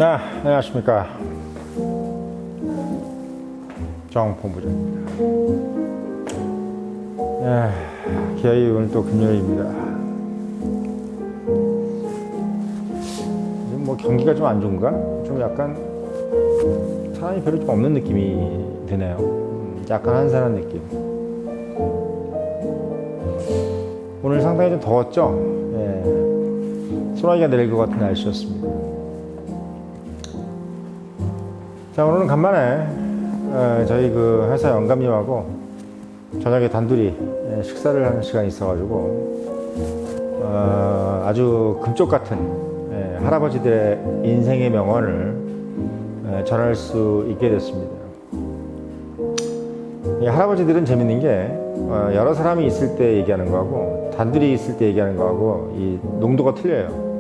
안녕하십니까. 정본부장입니다. 기아이 오늘 또 금요일입니다. 뭐 경기가 좀 안 좋은가? 좀 약간 사람이 별로 좀 없는 느낌이 드네요. 약간 한산한 느낌. 오늘 상당히 좀 더웠죠? 소나기가 내릴 것 같은 날씨였습니다. 자, 오늘은 간만에 저희 그 회사 영감님하고 저녁에 단둘이 식사를 하는 시간이 있어가지고 아주 금쪽 같은 할아버지들의 인생의 명언을 전할 수 있게 됐습니다. 이 할아버지들은 재밌는 게 여러 사람이 있을 때 얘기하는 거하고 단둘이 있을 때 얘기하는 거하고 이 농도가 틀려요.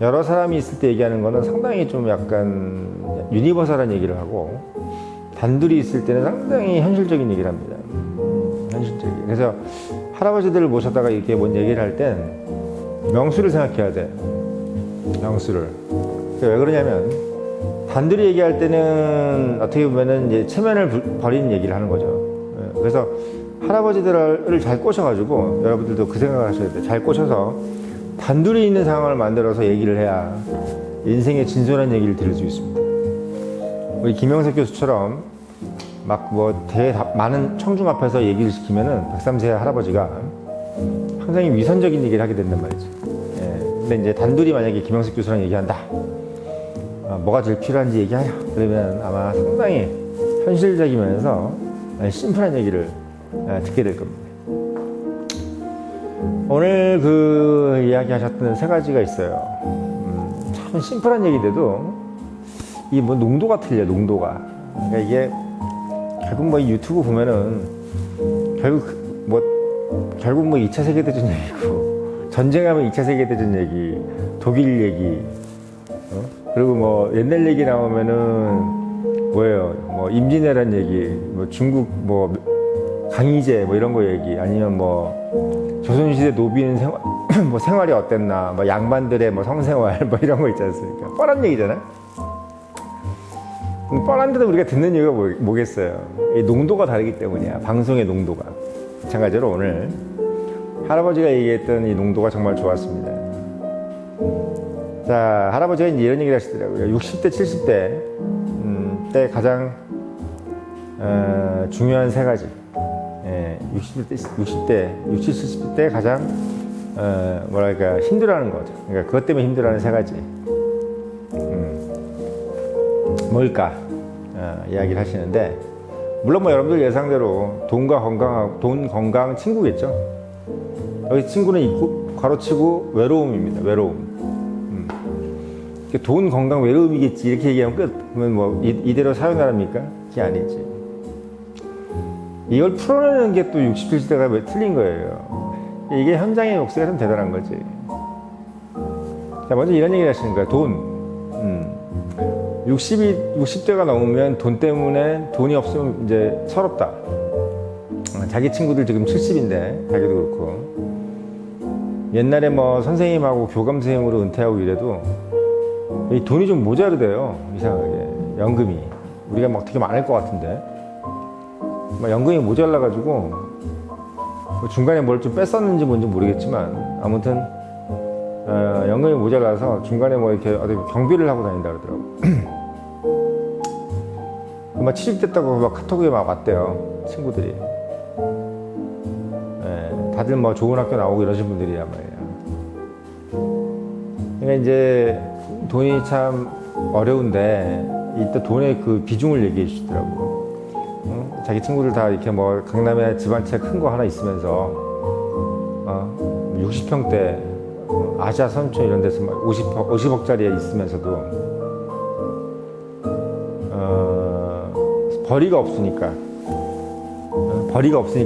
여러 사람이 있을 때 얘기하는 거는 상당히 좀 약간 유니버설한 얘기를 하고 단둘이 있을 때는 상당히 현실적인 얘기를 합니다. 현실적인. 그래서 할아버지들을 모셔다가 이렇게 뭔 얘기를 할 땐 명수를 생각해야 돼. 명수를. 왜 그러냐면 단둘이 얘기할 때는 어떻게 보면은 이제 체면을 버리는 얘기를 하는 거죠. 그래서 할아버지들을 잘 꼬셔가지고 여러분들도 그 생각을 하셔야 돼요. 잘 꼬셔서 단둘이 있는 상황을 만들어서 얘기를 해야 인생의 진솔한 얘기를 들을 수 있습니다. 우리 김영석 교수처럼 막 뭐 많은 청중 앞에서 얘기를 시키면은 103세 할아버지가 상당히 위선적인 얘기를 하게 된단 말이죠. 근데 이제 단둘이 만약에 김영석 교수랑 얘기한다. 뭐가 제일 필요한지 얘기하여. 그러면 아마 상당히 현실적이면서 심플한 얘기를 듣게 될 겁니다. 오늘 그 이야기 하셨던 세 가지가 있어요. 참 심플한 얘기인데도 이 뭐 농도가 틀려, 농도가. 그러니까 이게 결국 뭐 유튜브 보면은 결국 뭐 2차 세계대전 얘기고 전쟁하면 2차 세계대전 얘기, 독일 얘기, 그리고 뭐 옛날 얘기 나오면은 뭐예요? 뭐 임진왜란 얘기, 뭐 중국 뭐 강희제 뭐 이런 거 얘기, 아니면 뭐 조선시대 노비는 뭐 생활이 어땠나, 뭐 양반들의 뭐 성생활 뭐 이런 거 있지 않습니까? 뻔한 얘기잖아요. 뻔한데도 우리가 듣는 이유가 뭐겠어요? 이 농도가 다르기 때문이야. 방송의 농도가. 마찬가지로 오늘 할아버지가 얘기했던 이 농도가 정말 좋았습니다. 자, 할아버지가 이제 이런 얘기를 하시더라고요. 60대, 70대 때 가장 중요한 세 가지. 60대, 70대 때 가장 뭐랄까 힘들어하는 거죠. 그러니까 그것 때문에 힘들어하는 세 가지. 뭘까? 이야기를 하시는데, 물론 뭐 여러분들 예상대로 돈, 건강, 친구겠죠. 여기 친구는 있고 괄호치고 외로움입니다. 외로움. 돈, 건강, 외로움이겠지 이렇게 얘기하면 끝. 그러면 뭐 이대로 사요나라입니까? 그게 아니지. 이걸 풀어내는 게 또 67시대가 왜 틀린 거예요. 이게 현장의 목소리가 좀 대단한 거지. 자, 먼저 이런 얘기를 하시는 거야. 돈. 60대가 넘으면 돈 때문에 돈이 없으면 이제 서럽다. 자기 친구들 지금 70인데, 자기도 그렇고. 옛날에 뭐 선생님하고 교감 선생님으로 은퇴하고 이래도 이 돈이 좀 모자르대요. 이상하게. 연금이. 우리가 막 되게 많을 것 같은데. 막 연금이 모자라가지고 뭐 중간에 뭘 좀 뺐었는지 뭔지 모르겠지만 아무튼 연금이 모자라서 중간에 뭐 이렇게 어디 경비를 하고 다닌다 그러더라고. 막 취직됐다고 막 카톡이 막 왔대요, 친구들이. 다들 뭐 좋은 학교 나오고 이러신 분들이야 말이야. 그러니까 이제 돈이 참 어려운데 이때 돈의 그 비중을 얘기해 주시더라고. 자기 친구들 다 이렇게 뭐 강남에 집 한 채 큰 거 하나 있으면서 60평대 아시아 선촌 이런 데서 막 50억짜리에 있으면서도 벌이가 없으니까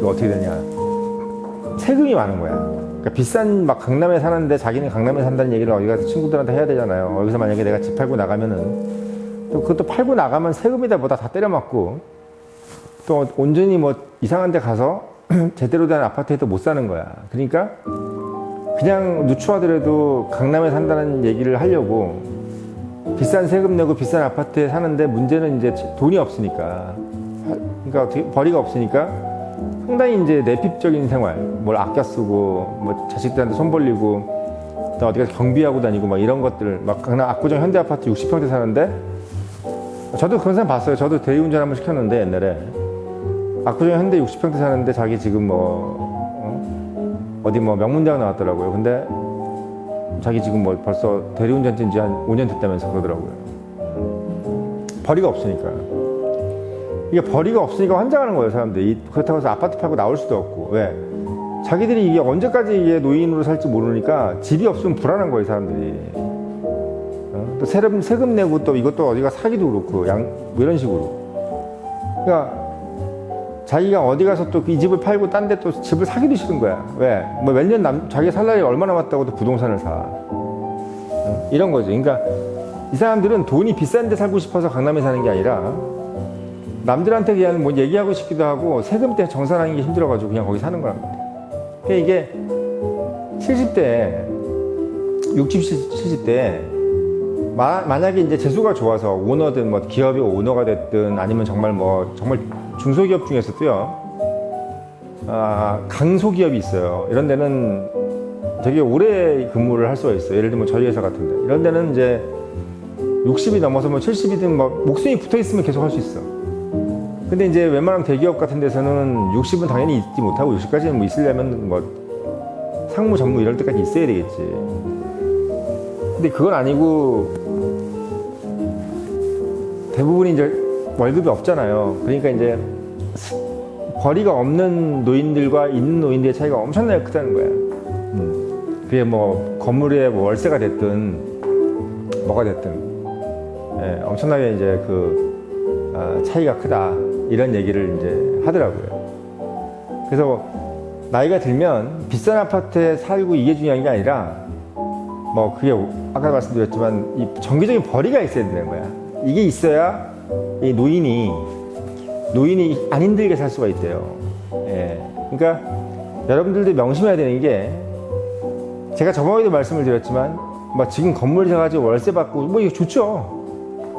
어떻게 되냐, 세금이 많은 거야. 그러니까 비싼 막 강남에 사는데 자기는 강남에 산다는 얘기를 어디 가서 친구들한테 해야 되잖아요. 여기서 만약에 내가 집 팔고 나가면은 또 그것도 팔고 나가면 세금이다 뭐다 다 때려맞고 또 온전히 뭐 이상한 데 가서 제대로 된 아파트에도 못 사는 거야. 그러니까 그냥 누추하더라도 강남에 산다는 얘기를 하려고 비싼 세금 내고 비싼 아파트에 사는데 문제는 이제 돈이 없으니까, 그러니까 어떻게 벌이가 없으니까 상당히 이제 내핍적인 생활, 뭘 아껴 쓰고 뭐 자식들한테 손 벌리고 또 어디 가서 경비하고 다니고 막 이런 것들, 막 그냥 압구정 현대 아파트 60평대 사는데, 저도 그런 사람 봤어요. 저도 대리운전 한번 시켰는데 옛날에 압구정 현대 60평대 사는데 자기 지금 어디 뭐 명문대학 나왔더라고요. 근데 자기 지금 뭐 벌써 대리운전 뛴 지 한 5년 됐다면서 그러더라고요. 벌이가 없으니까. 이게 벌이가 없으니까 환장하는 거예요, 사람들이. 그렇다고 해서 아파트 팔고 나올 수도 없고. 왜? 자기들이 이게 언제까지 이게 노인으로 살지 모르니까 집이 없으면 불안한 거예요, 사람들이. 또 세금 내고 또 이것도 어디가 사기도 그렇고, 뭐 이런 식으로. 그러니까 자기가 어디 가서 또 이 집을 팔고 딴 데 또 집을 사기도 싫은 거야. 왜? 뭐 몇 년 자기 살 날이 얼마 남았다고 또 부동산을 사. 이런 거죠. 그러니까 이 사람들은 돈이 비싼 데 살고 싶어서 강남에 사는 게 아니라 남들한테 그냥 뭐 얘기하고 싶기도 하고 세금 때문에 정산하는 게 힘들어가지고 그냥 거기 사는 거랍니다. 그러니까 이게 70대, 60, 70대 만약에 이제 재수가 좋아서 오너든 뭐 기업의 오너가 됐든 아니면 정말 중소기업 중에서도요, 강소기업이 있어요. 이런 데는 되게 오래 근무를 할 수가 있어요. 예를 들면 저희 회사 같은데 이런 데는 이제 60이 넘어서 뭐 70이든 뭐 목숨이 붙어 있으면 계속 할 수 있어. 근데 이제 웬만하면 대기업 같은 데서는 60은 당연히 있지 못하고 60까지는 뭐 있으려면 뭐 상무 전무 이럴 때까지 있어야 되겠지. 근데 그건 아니고 대부분이 이제 월급이 없잖아요. 그러니까 이제 벌이가 없는 노인들과 있는 노인들의 차이가 엄청나게 크다는 거야. 그게 뭐 건물의 뭐 월세가 됐든 뭐가 됐든, 예, 엄청나게 이제 차이가 크다, 이런 얘기를 이제 하더라고요. 그래서 나이가 들면 비싼 아파트에 살고 이게 중요한 게 아니라 뭐 그게 아까 말씀드렸지만 이 정기적인 벌이가 있어야 되는 거야. 이게 있어야 이 노인이 안 힘들게 살 수가 있대요. 예. 그러니까 여러분들도 명심해야 되는 게, 제가 저번에도 말씀을 드렸지만 뭐 지금 건물 사가지고 월세 받고 뭐 이거 좋죠.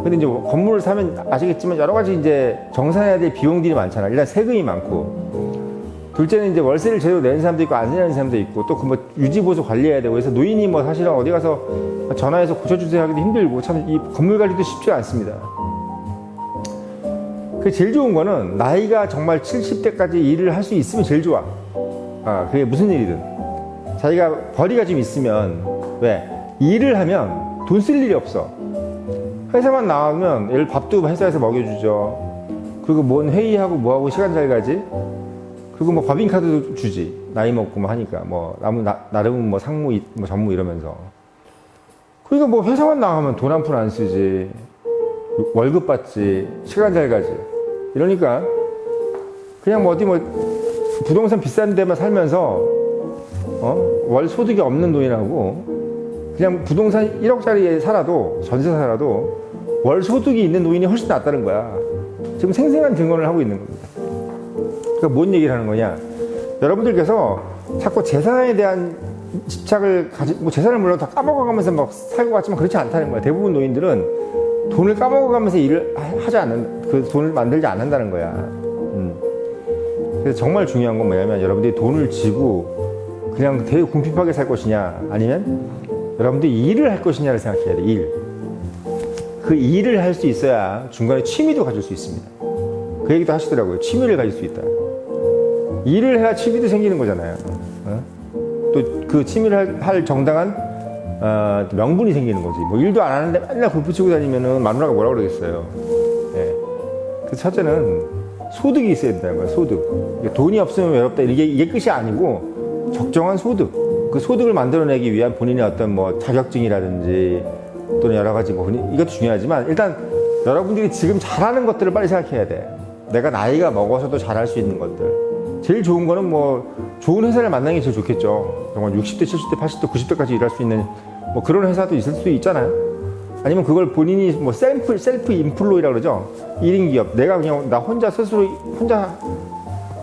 근데 이제 건물을 사면 아시겠지만 여러 가지 이제 정산해야 될 비용들이 많잖아. 일단 세금이 많고, 둘째는 이제 월세를 제대로 내는 사람도 있고 안 내는 사람도 있고, 또 그 뭐 유지보수 관리해야 되고, 그래서 노인이 뭐 사실은 어디 가서 전화해서 고쳐주세요 하기도 힘들고, 참 이 건물 관리도 쉽지 않습니다. 그 제일 좋은 거는 나이가 정말 70대까지 일을 할 수 있으면 제일 좋아. 그게 무슨 일이든 자기가 벌이가 좀 있으면, 왜? 일을 하면 돈 쓸 일이 없어. 회사만 나오면 밥도 회사에서 먹여주죠. 그리고 뭔 회의하고 뭐하고 시간 잘 가지. 그리고 뭐 법인카드도 주지. 나이 먹고 뭐 하니까 나름 뭐 상무 뭐 전무 이러면서. 그러니까 뭐 회사만 나가면 돈 한 푼 안 쓰지, 월급 받지, 시간 잘 가지. 이러니까 그냥 뭐 어디 뭐 부동산 비싼 데만 살면서 월 소득이 없는 노인하고 그냥 부동산 1억짜리에 살아도, 전세 살아도 월 소득이 있는 노인이 훨씬 낫다는 거야. 지금 생생한 증언을 하고 있는 겁니다. 그러니까 뭔 얘기를 하는 거냐? 여러분들께서 자꾸 재산에 대한 집착을 뭐 재산을 물론 다 까먹어가면서 막 살고 갔지만 그렇지 않다는 거야. 대부분 노인들은 돈을 까먹어가면서 일을 하지 않는, 그 돈을 만들지 않는다는 거야. 그래서 정말 중요한 건 뭐냐면, 여러분들이 돈을 쥐고 그냥 되게 궁핍하게 살 것이냐, 아니면 여러분들이 일을 할 것이냐를 생각해야 돼. 그 일을 할 수 있어야 중간에 취미도 가질 수 있습니다. 그 얘기도 하시더라고요. 취미를 가질 수 있다. 일을 해야 취미도 생기는 거잖아요. 또 그 취미를 할 정당한 명분이 생기는 거지. 뭐 일도 안 하는데 맨날 골프 치고 다니면은 마누라가 뭐라 그러겠어요. 예. 그 첫째는 소득이 있어야 된다는 거야. 소득. 돈이 없으면 외롭다, 이게 끝이 아니고 적정한 소득. 그 소득을 만들어내기 위한 본인의 어떤 뭐 자격증이라든지 또는 여러 가지 뭐 이것도 중요하지만, 일단 여러분들이 지금 잘하는 것들을 빨리 생각해야 돼. 내가 나이가 먹어서도 잘할 수 있는 것들. 제일 좋은 거는 뭐 좋은 회사를 만나는 게 제일 좋겠죠. 정말 60대, 70대, 80대, 90대까지 일할 수 있는 뭐 그런 회사도 있을 수 있잖아요. 아니면 그걸 본인이 뭐 셀프 인플로이라 그러죠. 1인 기업. 내가 그냥 나 혼자 스스로 혼자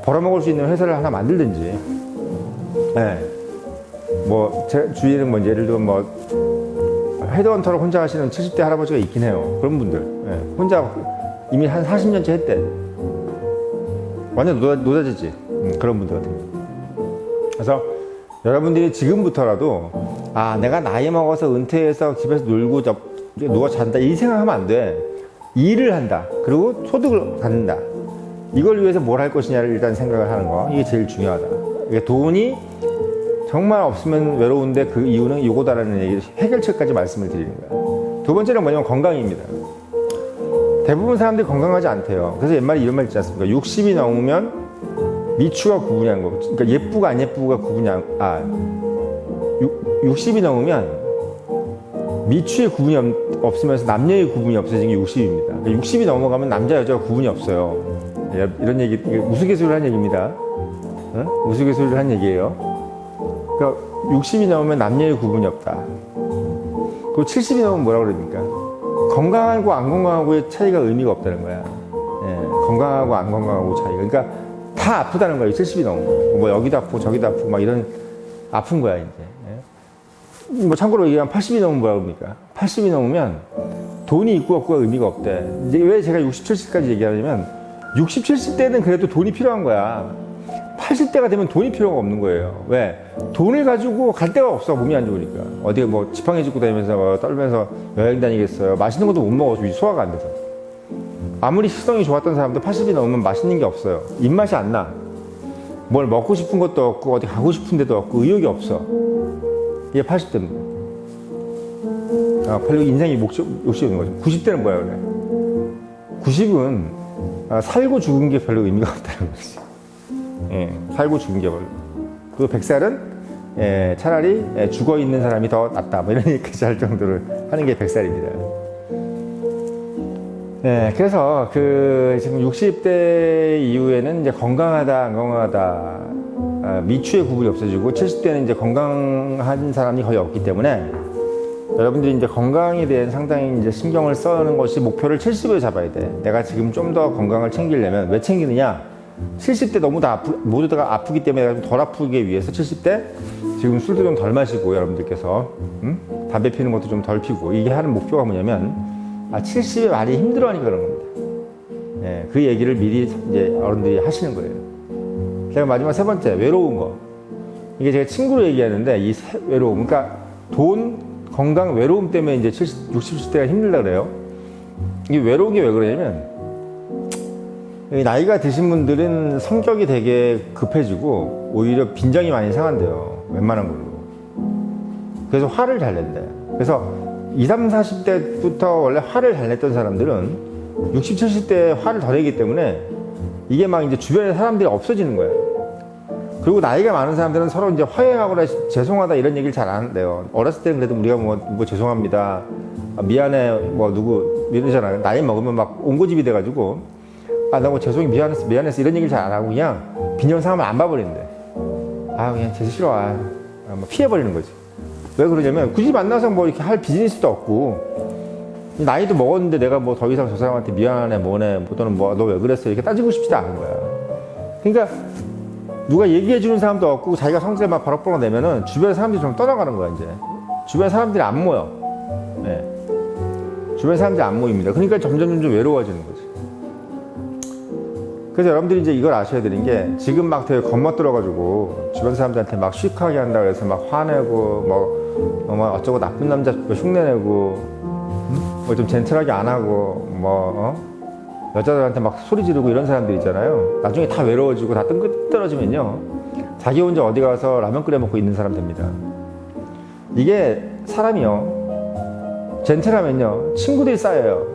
벌어먹을 수 있는 회사를 하나 만들든지. 네. 뭐 제 주위에는 뭐 예를 들면 뭐 헤드헌터를 혼자 하시는 70대 할아버지가 있긴 해요. 그런 분들. 혼자 이미 한 40년째 했대. 완전 노다지지. 그런 분들 같은 경우. 그래서 여러분들이 지금부터라도 내가 나이 먹어서 은퇴해서 집에서 놀고 누워 잔다 이 생각하면 안 돼. 일을 한다. 그리고 소득을 갖는다. 이걸 위해서 뭘 할 것이냐를 일단 생각을 하는 거. 이게 제일 중요하다. 이게 돈이 정말 없으면 외로운데 그 이유는 이거다라는 얘기를 해결책까지 말씀을 드리는 거야. 두 번째는 뭐냐면 건강입니다. 대부분 사람들이 건강하지 않대요. 그래서 옛말에 이런 말 있지 않습니까? 60이 넘으면 미추가 구분이 한 거. 그러니까 예쁘고 안 예쁘고가 구분이 60이 넘으면 미추의 구분이 없으면서 남녀의 구분이 없어지는 게 60입니다. 그러니까 60이 넘어가면 남자 여자가 구분이 없어요. 이런 얘기 우스갯소리를 한 얘기입니다. 우스갯소리를 한 얘기예요. 그러니까 60이 넘으면 남녀의 구분이 없다. 그리고 70이 넘으면 뭐라 그럽니까? 건강하고 안 건강하고의 차이가 의미가 없다는 거야. 건강하고 안 건강하고 차이가. 그러니까 다 아프다는 거예요. 70이 넘으면. 뭐 여기도 아프고 저기도 아프고 막 이런 아픈 거야 이제. 뭐 참고로 얘기하면 80이 넘으면 뭐라 그럽니까? 80이 넘으면 돈이 있고 없고가 의미가 없대. 이제 왜 제가 60, 70까지 얘기하냐면 60, 70대는 그래도 돈이 필요한 거야. 80대가 되면 돈이 필요가 없는 거예요. 왜? 돈을 가지고 갈 데가 없어. 몸이 안 좋으니까. 어디 뭐 지팡이 짚고 다니면서 떨면서 여행 다니겠어요. 맛있는 것도 못 먹어서 소화가 안 돼서. 아무리 식성이 좋았던 사람도 80이 넘으면 맛있는 게 없어요. 입맛이 안 나. 뭘 먹고 싶은 것도 없고 어디 가고 싶은 데도 없고 의욕이 없어. 이게 80대입니다. 별로 인생이 욕심이 없는 거죠. 90대는 뭐야 그래? 90은 살고 죽은 게 별로 의미가 없다는 거지. 살고 죽은 게 별로. 그 100살은 차라리 죽어 있는 사람이 더 낫다. 뭐 이런 얘기까지 할 정도를 하는 게 100살입니다. 그래서 지금 60대 이후에는 이제 건강하다, 안 건강하다, 미추의 구분이 없어지고 70대는 이제 건강한 사람이 거의 없기 때문에 여러분들이 이제 건강에 대한 상당히 이제 신경을 써는 것이 목표를 70에 잡아야 돼. 내가 지금 좀 더 건강을 챙기려면 왜 챙기느냐? 70대 너무 모두 다 아프기 때문에 내가 좀 덜 아프기 위해서 70대 지금 술도 좀 덜 마시고 여러분들께서 담배 피는 것도 좀 덜 피고 이게 하는 목표가 뭐냐면 70에 많이 힘들어하니까 그런 겁니다. 그 얘기를 미리 이제 어른들이 하시는 거예요. 제가 마지막 세 번째 외로운 거. 이게 제가 친구로 얘기하는데 이 외로움, 그러니까 돈, 건강, 외로움 때문에 이제 60, 70대가 힘들다 그래요. 이게 외로운 게 왜 그러냐면 나이가 드신 분들은 성격이 되게 급해지고 오히려 빈정이 많이 상한대요. 웬만한 걸로. 그래서 화를 잘 낸대. 그래서 20, 30대부터 원래 화를 잘 냈던 사람들은 60, 70대에 화를 더 내기 때문에 이게 막 이제 주변에 사람들이 없어지는 거예요. 그리고 나이가 많은 사람들은 서로 이제 화해하거나 죄송하다 이런 얘기를 잘 안 한대요. 어렸을 때는 그래도 우리가 뭐 죄송합니다. 미안해. 뭐 누구 이러잖아요. 나이 먹으면 막 옹고집이 돼가지고 나 뭐 죄송해 미안했어 이런 얘기를 잘 안 하고 그냥 빈정 상하면 안 봐버리는데 그냥 제일 싫어 뭐 피해버리는 거지. 왜 그러냐면 굳이 만나서 뭐 이렇게 할 비즈니스도 없고 나이도 먹었는데 내가 뭐 더 이상 저 사람한테 미안하네 뭐네 또는 뭐 너 왜 그랬어 이렇게 따지고 싶지도 않은 거야. 그러니까 누가 얘기해 주는 사람도 없고 자기가 성질 막 버럭버럭 내면은 주변 사람들이 좀 떠나가는 거야. 이제 주변 사람들이 안 모여. 주변 사람들이 안 모입니다. 그러니까 점점 외로워지는 거지. 그래서 여러분들이 이제 이걸 아셔야 되는 게 지금 막 되게 겁먹들어가지고 주변 사람들한테 막 시크하게 한다 그래서 막 화내고 뭐 어쩌고 나쁜 남자 흉내내고 뭐 좀 젠틀하게 안 하고 여자들한테 막 소리 지르고 이런 사람들 있잖아요. 나중에 다 외로워지고 다 뜬끝 떨어지면요 자기 혼자 어디 가서 라면 끓여 먹고 있는 사람 됩니다. 이게 사람이요 젠틀하면요 친구들이 쌓여요.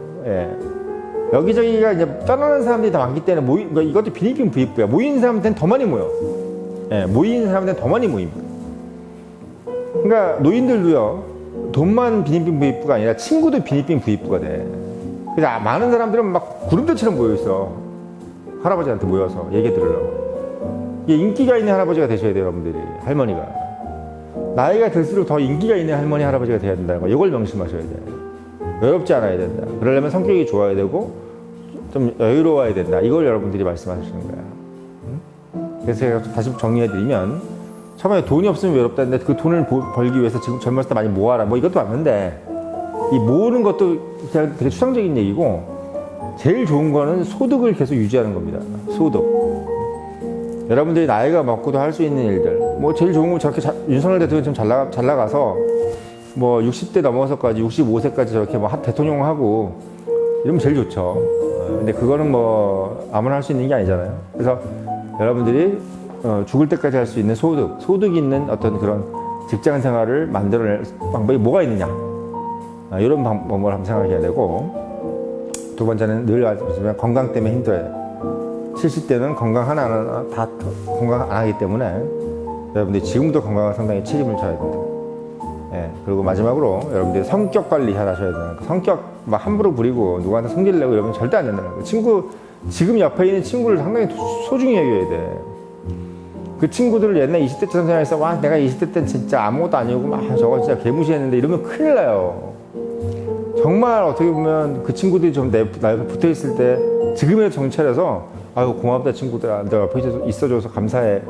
여기저기가 이제 떠나는 사람들이 다 많기 때문에 그러니까 이것도 비니핑 부입부야. 모이는 사람한테는 더 많이 모여. 모이는 사람한테는 더 많이 모입니다. 그러니까 노인들도요 돈만 비니핑 부입부가 아니라 친구도 비니핑 부입부가 돼. 그래서 많은 사람들은 막 구름대처럼 모여있어. 할아버지한테 모여서 얘기 들으려고. 이게 인기가 있는 할아버지가 되셔야 돼요 여러분들이. 할머니가 나이가 들수록 더 인기가 있는 할머니 할아버지가 돼야 된다는 거 이걸 명심하셔야 돼요. 외롭지 않아야 된다. 그러려면 성격이 좋아야 되고 좀 여유로워야 된다. 이걸 여러분들이 말씀하시는 거야. 그래서 제가 다시 정리해드리면 처음에 돈이 없으면 외롭다는데 그 돈을 벌기 위해서 지금 젊었을 때 많이 모아라. 뭐 이것도 맞는데 이 모으는 것도 그냥 되게 추상적인 얘기고 제일 좋은 거는 소득을 계속 유지하는 겁니다. 소득. 여러분들이 나이가 먹고도 할 수 있는 일들. 뭐 제일 좋은 건 저렇게 윤석열 대통령이 좀 잘 나가서 뭐 60대 넘어서까지 65세까지 저렇게 뭐 대통령 하고 이러면 제일 좋죠. 근데 그거는 뭐 아무나 할 수 있는 게 아니잖아요. 그래서 여러분들이 죽을 때까지 할 수 있는 소득이 있는 어떤 그런 직장 생활을 만들어낼 방법이 뭐가 있느냐. 이런 방법을 한번 생각해야 되고, 두 번째는 늘 말씀드리지만 건강 때문에 힘들어요. 70대는 건강 하나하나 다 건강 안 하기 때문에 여러분들이 지금부터 건강을 상당히 책임을 져야 됩니다. 예, 그리고 마지막으로 여러분들이 성격 관리 잘 하셔야 되는 거. 성격 막 함부로 부리고 누구한테 성질 내고 이러면 절대 안 된다는 거. 지금 옆에 있는 친구를 상당히 소중히 여겨야 돼. 그 친구들을 옛날 20대 때 생각해서 와 내가 20대 때 진짜 아무것도 아니고 막 저거 진짜 개무시했는데 이러면 큰일 나요. 정말 어떻게 보면 그 친구들이 좀 내 옆에 붙어 있을 때 지금의 정찰해서 아유 고맙다 친구들아 내 옆에 있어줘서 감사해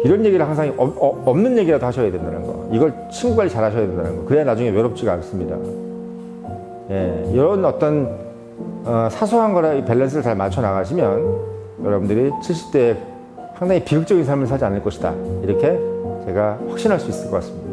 이런 얘기를 항상 없는 얘기라도 하셔야 된다는 거. 이걸 친구 관리 잘 하셔야 된다는 거. 그래야 나중에 외롭지가 않습니다. 예, 이런 어떤 사소한 거라 밸런스를 잘 맞춰 나가시면 여러분들이 70대에 상당히 비극적인 삶을 살지 않을 것이다. 이렇게 제가 확신할 수 있을 것 같습니다.